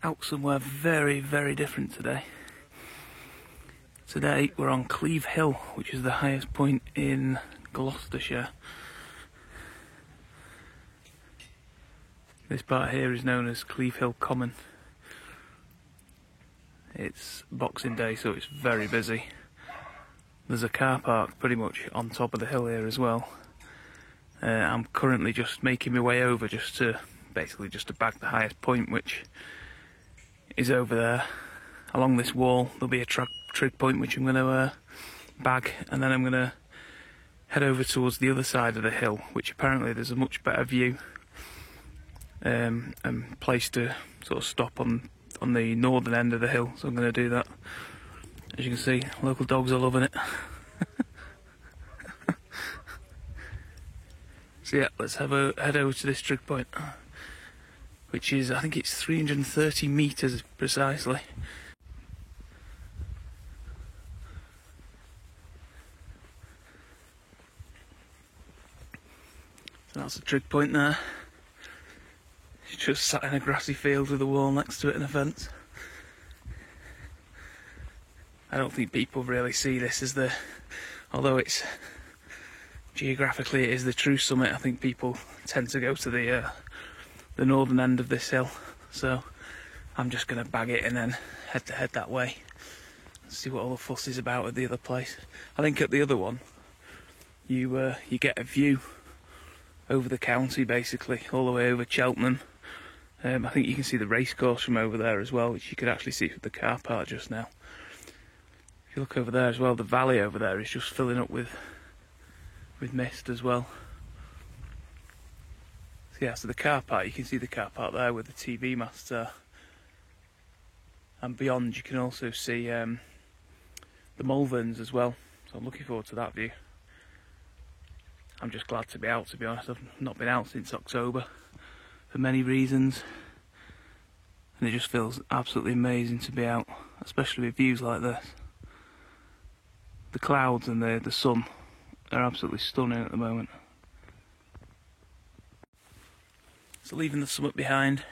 out somewhere very, very different today. Today we're on Cleeve Hill, which is the highest point in Gloucestershire. This part here is known as Cleeve Hill Common. It's Boxing Day, so it's very busy. There's a car park pretty much on top of the hill here as well. I'm currently just making my way over just to bag the highest point, which is over there. Along this wall there'll be a trig point which I'm going to bag, and then I'm going to head over towards the other side of the hill, which apparently there's a much better view and place to sort of stop on the northern end of the hill, so I'm going to do that. As you can see, local dogs are loving it. So yeah, let's head over to this trig point, which is, I think it's 330 metres precisely. So that's the trig point there. It's just sat in a grassy field with a wall next to it and a fence. I don't think people really see this as although it's geographically it is the true summit. I think people tend to go to the northern end of this hill, so I'm just going to bag it and then head that way and see what all the fuss is about at the other place. I think at the other one you get a view over the county, basically all the way over Cheltenham. I think you can see the racecourse from over there as well, which you could actually see from the car park just now. If you look over there as well, the valley over there is just filling up with mist as well. So yeah, so the car park, you can see the car park there with the TV mast there. And beyond you can also see the Mulverns as well, so I'm looking forward to that view. I'm just glad to be out, to be honest. I've not been out since October for many reasons, and it just feels absolutely amazing to be out, especially with views like this. The clouds and the sun are absolutely stunning at the moment. So leaving the summit behind,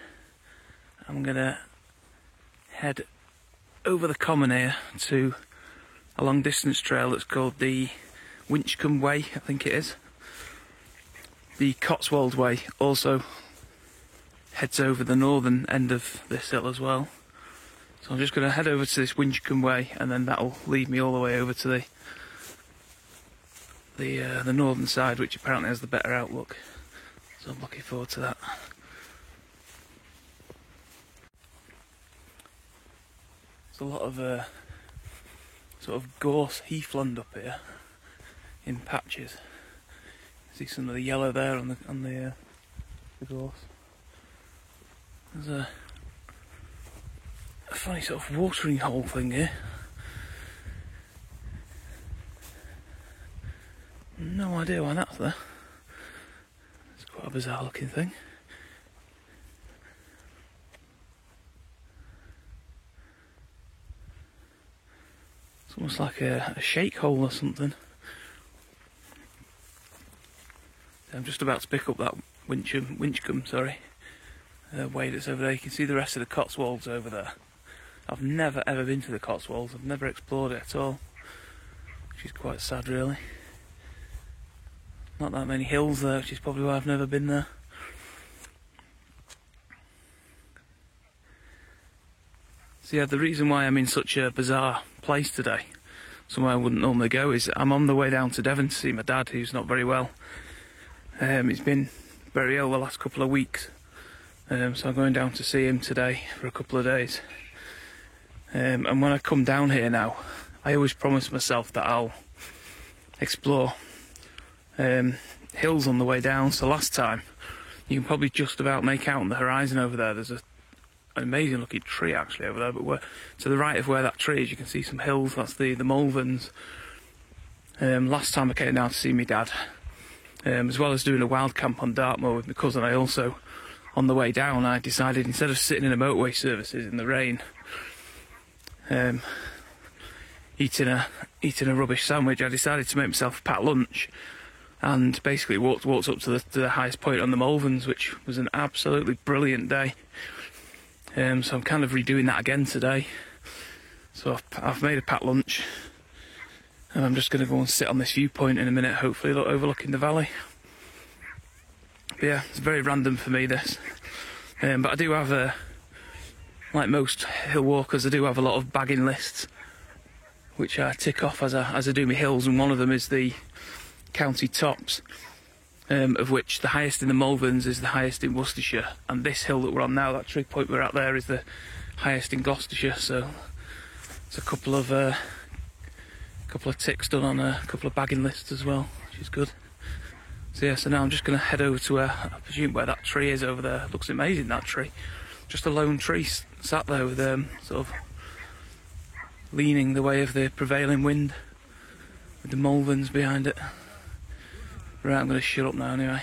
I'm gonna head over the common here to a long distance trail that's called the Winchcombe Way, I think it is. The Cotswold Way also heads over the northern end of this hill as well. So I'm just going to head over to this Winchcombe Way, and then that'll lead me all the way over to the northern side, which apparently has the better outlook. So I'm looking forward to that. There's a lot of sort of gorse heathland up here in patches. See some of the yellow there on the gorse. There's a funny sort of watering hole thing here. No idea why that's there. It's quite a bizarre looking thing. It's almost like a shake hole or something. I'm just about to pick up that Winchcombe way that's over there. You can see the rest of the Cotswolds over there. I've never ever been to the Cotswolds. I've never explored it at all, which is quite sad really. Not that many hills there, which is probably why I've never been there. So yeah, the reason why I'm in such a bizarre place today, somewhere I wouldn't normally go, is I'm on the way down to Devon to see my dad, who's not very well. He's been very ill the last couple of weeks, so I'm going down to see him today for a couple of days. And when I come down here now, I always promise myself that I'll explore hills on the way down. So last time, you can probably just about make out on the horizon over there, there's an amazing looking tree actually over there, but to the right of where that tree is you can see some hills. That's the Mulverns. Last time I came down to see my dad, as well as doing a wild camp on Dartmoor with my cousin, I also, on the way down, I decided instead of sitting in a motorway services in the rain, eating a rubbish sandwich, I decided to make myself a packed lunch and basically walked up to the highest point on the Mulverns, which was an absolutely brilliant day. So I'm kind of redoing that again today. So I've made a packed lunch, and I'm just going to go and sit on this viewpoint in a minute, hopefully overlooking the valley. But yeah, it's very random for me, this. But I do have, like most hill walkers, I do have a lot of bagging lists, which I tick off as I do my hills, and one of them is the county tops, of which the highest in the Malverns is the highest in Worcestershire, and this hill that we're on now, that tree point we're at there, is the highest in Gloucestershire. So it's a couple of ticks done on a couple of bagging lists as well, which is good. So yeah, so now I'm just going to head over to where, I presume where that tree is over there. It looks amazing, that tree. Just a lone tree sat there with sort of leaning the way of the prevailing wind, with the Malverns behind it. Right, I'm going to shut up now anyway.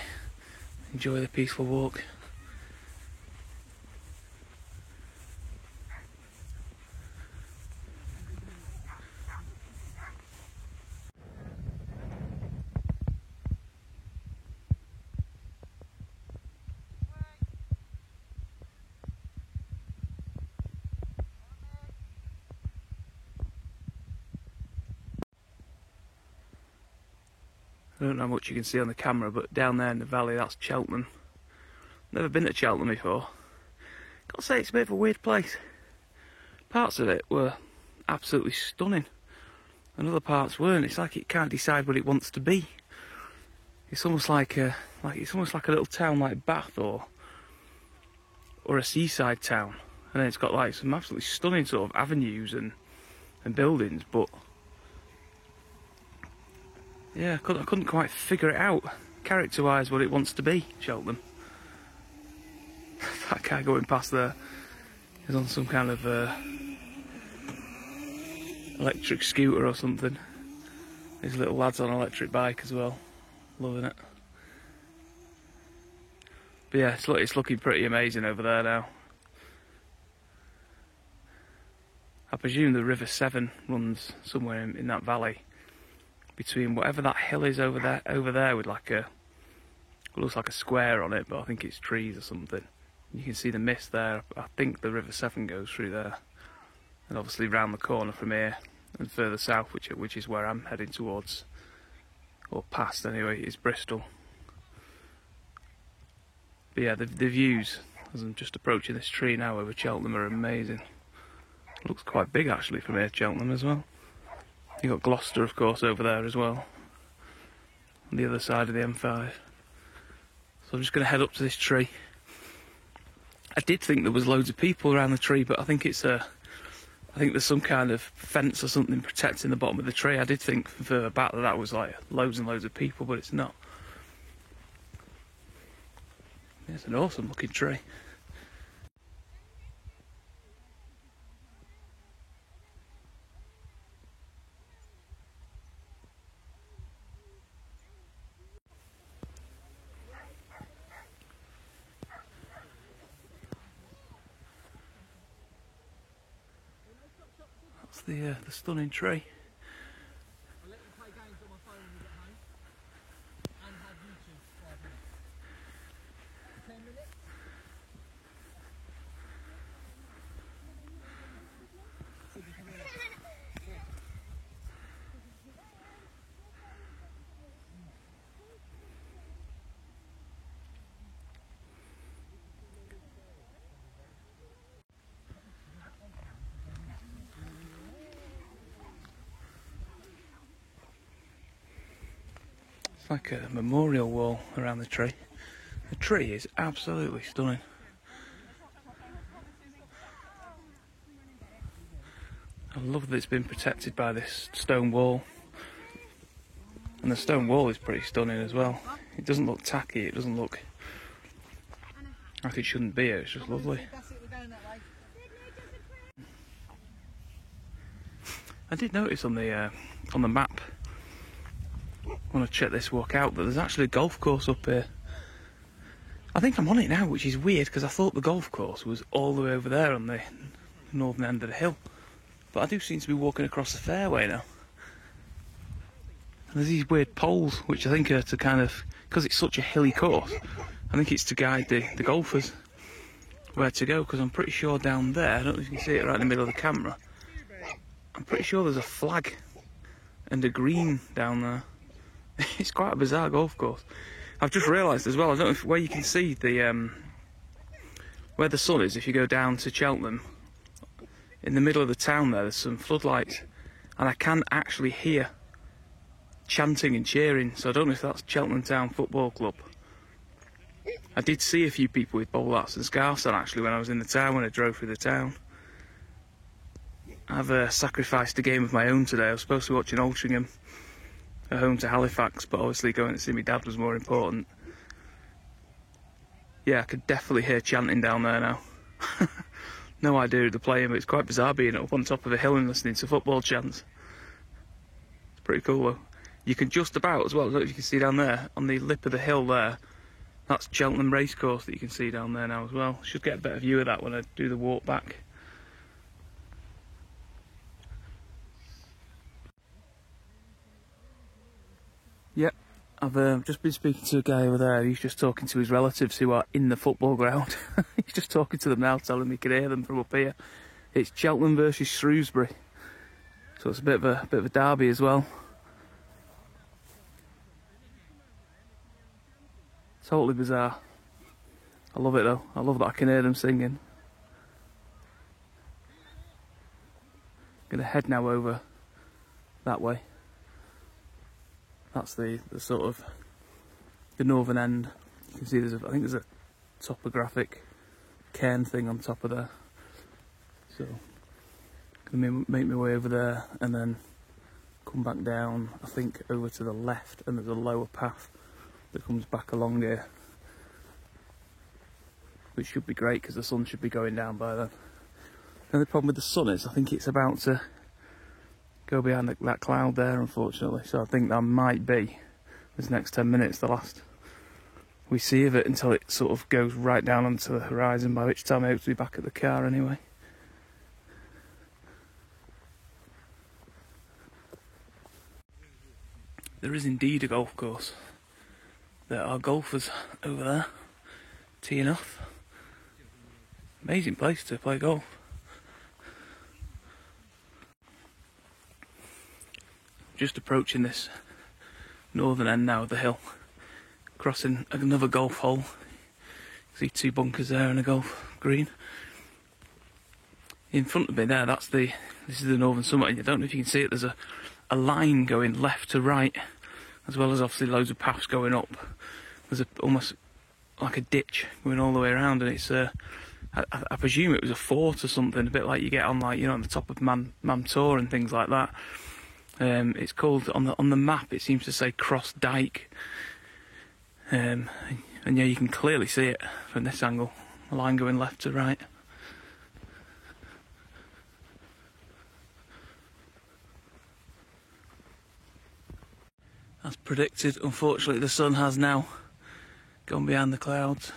Enjoy the peaceful walk. I don't know how much you can see on the camera, but down there in the valley, that's Cheltenham. Never been to Cheltenham before. Gotta say, it's a bit of a weird place. Parts of it were absolutely stunning, and other parts weren't. It's like it can't decide what it wants to be. It's almost like a little town like Bath or a seaside town, and then it's got like some absolutely stunning sort of avenues and buildings, but yeah, I couldn't quite figure it out, character-wise, what it wants to be, Cheltenham. That guy going past there is on some kind of electric scooter or something. These little lads on an electric bike as well, loving it. But yeah, it's looking pretty amazing over there now. I presume the River Severn runs somewhere in that valley, between whatever that hill is over there with like it looks like a square on it, but I think it's trees or something. You can see the mist there. I think the River Severn goes through there, and obviously round the corner from here and further south, which is where I'm heading towards, or past anyway, is Bristol. But yeah, the views as I'm just approaching this tree now over Cheltenham are amazing. It looks quite big actually from here, Cheltenham as well. You've got Gloucester, of course, over there as well, on the other side of the M5. So I'm just going to head up to this tree. I did think there was loads of people around the tree, but I think there's some kind of fence or something protecting the bottom of the tree. I did think further back that was like loads and loads of people, but it's not. It's an awesome looking tree. That's the stunning tree. I'll let you play games on my phone when you get home and have YouTube for 5 minutes. 10 minutes? It's like a memorial wall around the tree. The tree is absolutely stunning. I love that it's been protected by this stone wall. And the stone wall is pretty stunning as well. It doesn't look tacky, it doesn't look like it shouldn't be here, it's just lovely. I did notice on the map, when I checked this walk out, that there's actually a golf course up here. I think I'm on it now, which is weird because I thought the golf course was all the way over there on the northern end of the hill. But I do seem to be walking across the fairway now. And there's these weird poles, which I think are to kind of, because it's such a hilly course, I think it's to guide the golfers. where to go, because I'm pretty sure down there, I don't know if you can see it right in the middle of the camera, I'm pretty sure there's a flag and a green down there. It's quite a bizarre golf course. I've just realised as well, I don't know if where you can see the where the sun is, if you go down to Cheltenham, in the middle of the town there's some floodlights, and I can actually hear chanting and cheering, so I don't know if that's Cheltenham Town Football Club. I did see a few people with bowler hats and scarves on actually when I was in the town, when I drove through the town. I've sacrificed a game of my own today. I was supposed to be watching Altrincham at home to Halifax, but obviously going to see my dad was more important. Yeah, I could definitely hear chanting down there now. No idea who they're playing, but it's quite bizarre being up on top of a hill and listening to football chants. It's pretty cool though. You can just about as well, I don't know if you can see down there, on the lip of the hill there, that's Cheltenham Racecourse that you can see down there now as well. Should get a better view of that when I do the walk back. Yep, I've just been speaking to a guy over there. He's just talking to his relatives who are in the football ground. He's just talking to them now, telling me he can hear them from up here. It's Cheltenham versus Shrewsbury, so it's a bit of a derby as well. Totally bizarre. I love it though. I love that I can hear them singing. Gonna head now over that way. That's the sort of the northern end. You can see I think there's a topographic cairn thing on top of there. So gonna make my way over there and then come back down, I think over to the left, and there's a lower path that comes back along here, which should be great because the sun should be going down by then. The only problem with the sun is I think it's about to go behind that cloud there, unfortunately, so I think that might be this next 10 minutes the last we see of it until it sort of goes right down onto the horizon, by which time I hope to be back at the car anyway. There is indeed a golf course. There are golfers over there teeing off. Amazing place to play golf. Just approaching this northern end now of the hill, crossing another golf hole. You see two bunkers there and a golf green. In front of me there, this is the northern summit, and I don't know if you can see it, there's a line going left to right, as well as obviously loads of paths going up. There's almost like a ditch going all the way around, and it's I presume it was a fort or something, a bit like you get on, like, you know, on the top of Mamtor and things like that. It's called, on the map it seems to say Cross Dyke, and yeah, you can clearly see it from this angle, a line going left to right. As predicted, unfortunately the sun has now gone behind the clouds.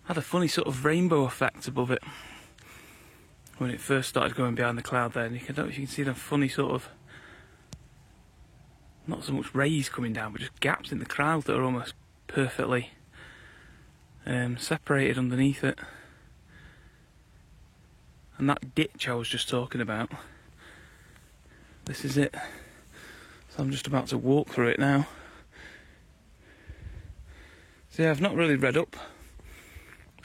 Had a funny sort of rainbow effect above it when it first started going behind the cloud there, and I don't know if you can see the funny sort of, not so much rays coming down, but just gaps in the clouds that are almost perfectly separated underneath it. And that ditch I was just talking about, this is it. So I'm just about to walk through it now. So yeah, I've not really read up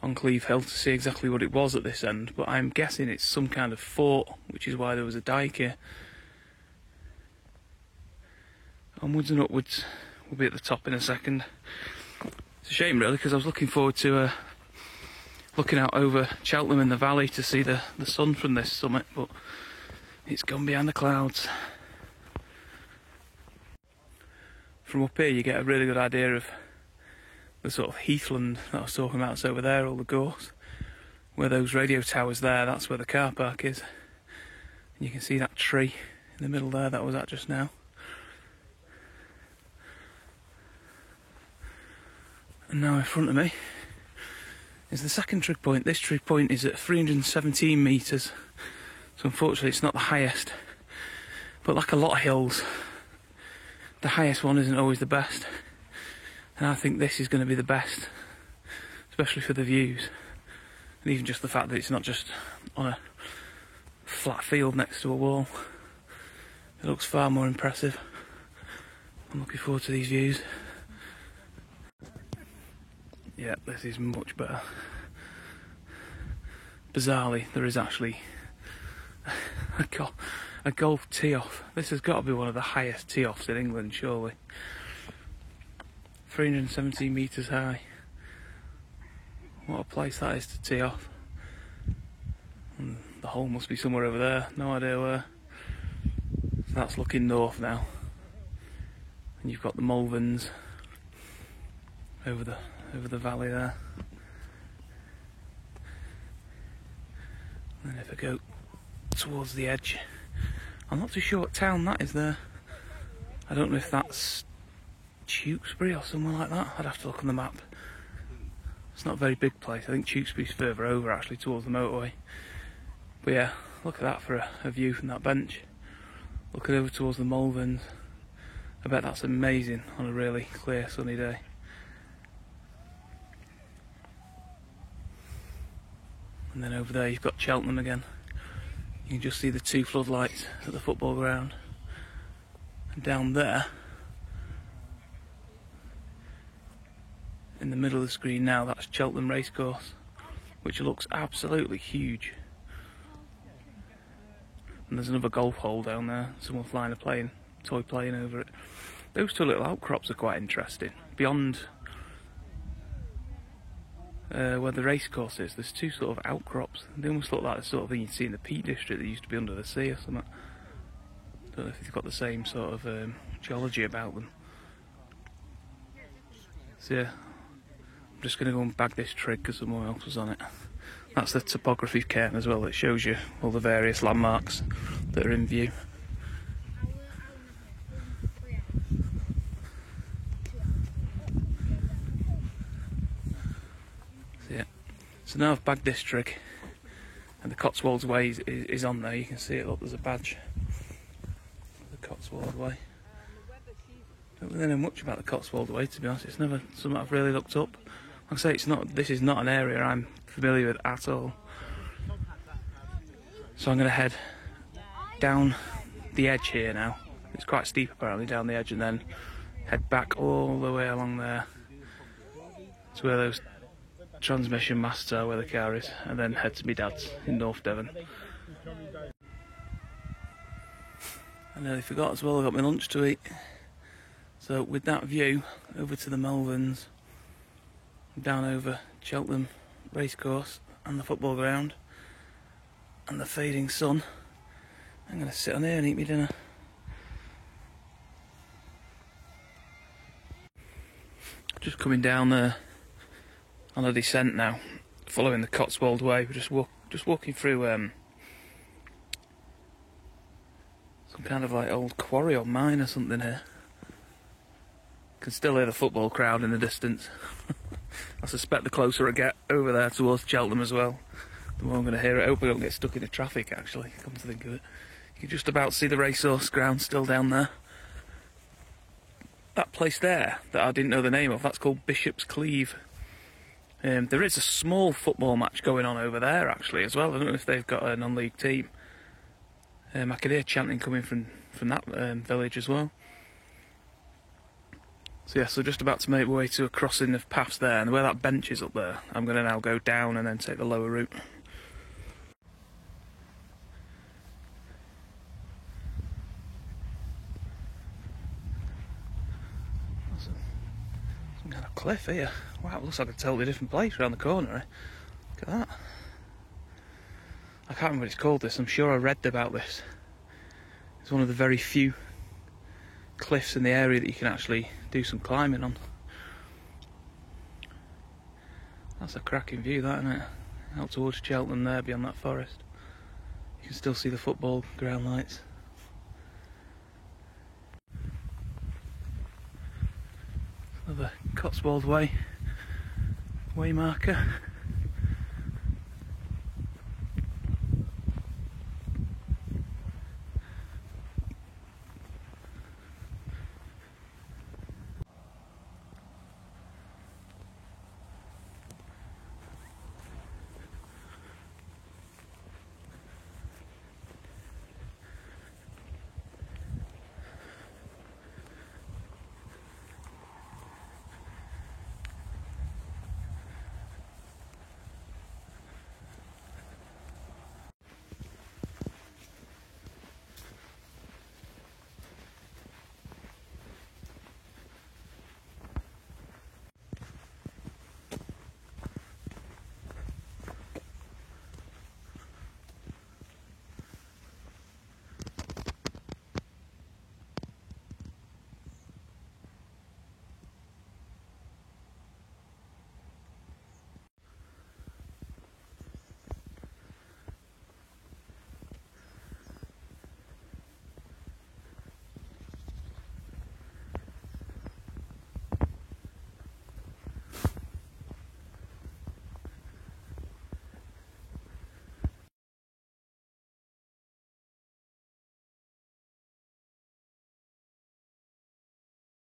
on Cleeve Hill to see exactly what it was at this end, but I'm guessing it's some kind of fort, which is why there was a dyke here. Onwards and upwards, we'll be at the top in a second. It's a shame really, because I was looking forward to looking out over Cheltenham in the valley to see the sun from this summit, but it's gone behind the clouds. From up here you get a really good idea of the sort of heathland that I was talking about. It's over there, all the gorse, where those radio towers there, that's where the car park is. And you can see that tree in the middle there that I was at just now. And now in front of me is the second trig point. This trig point is at 317 metres, so unfortunately it's not the highest, but like a lot of hills, the highest one isn't always the best, and I think this is going to be the best, especially for the views. And even just the fact that it's not just on a flat field next to a wall, it looks far more impressive. I'm looking forward to these views. Yeah, this is much better. Bizarrely, there is actually a golf tee-off. This has got to be one of the highest tee-offs in England, surely. 317 metres high. What a place that is to tee off. And the hole must be somewhere over there, no idea where. So that's looking north now. And you've got the Malverns over the valley there. And then if I go towards the edge, I'm not too sure what town that is there. I don't know if that's Tewkesbury or somewhere like that. I'd have to look on the map. It's not a very big place. I think Tewkesbury's further over actually towards the motorway. But yeah, look at that for a view from that bench. Looking over towards the Malverns. I bet that's amazing on a really clear sunny day. And then over there you've got Cheltenham again. You can just see the two floodlights at the football ground. And down there, in the middle of the screen now, that's Cheltenham Racecourse, which looks absolutely huge. And there's another golf hole down there, someone flying a toy plane over it. Those two little outcrops are quite interesting. Beyond where the racecourse is, there's two sort of outcrops. They almost look like the sort of thing you'd see in the Peak District that used to be under the sea or something. Don't know if they've got the same sort of geology about them. So yeah, I'm just going to go and bag this trig because someone else was on it. That's the topography cairn as well, that shows you all the various landmarks that are in view. So yeah, so now I've bagged this trig and the Cotswolds Way is on there. You can see it, look, there's a badge. The Cotswold Way. Don't really know much about the Cotswold Way, to be honest. It's never something I've really looked up. Like I say, this is not an area I'm familiar with at all. So I'm going to head down the edge here now. It's quite steep apparently down the edge, and then head back all the way along there to where those transmission masts are, where the car is, and then head to my dad's in North Devon. I nearly forgot as well, I got my lunch to eat. So with that view over to the Malverns, down over Cheltenham Racecourse and the football ground and the fading sun, I'm going to sit on here and eat my dinner. Just coming down there on a descent now, following the Cotswold Way. We're just walking through some kind of like old quarry or mine or something here. Can still hear the football crowd in the distance. I suspect the closer I get over there towards Cheltenham as well, the more I'm going to hear it. I hope I don't get stuck in the traffic, actually, come to think of it. You can just about see the racehorse ground still down there. That place there, that I didn't know the name of, that's called Bishop's Cleeve. There is a small football match going on over there, actually, as well. I don't know if they've got a non-league team. I could hear chanting coming from that village as well. So yeah, so just about to make my way to a crossing of paths there, and where that bench is up there, I'm going to now go down and then take the lower route. Some kind of cliff here. Wow, it looks like a totally different place around the corner. Eh? Look at that. I can't remember what it's called this, I'm sure I read about this. It's one of the very few cliffs in the area that you can actually do some climbing on. That's a cracking view, that, isn't it? Out towards Cheltenham there, beyond that forest. You can still see the football ground lights. Another Cotswold Way marker.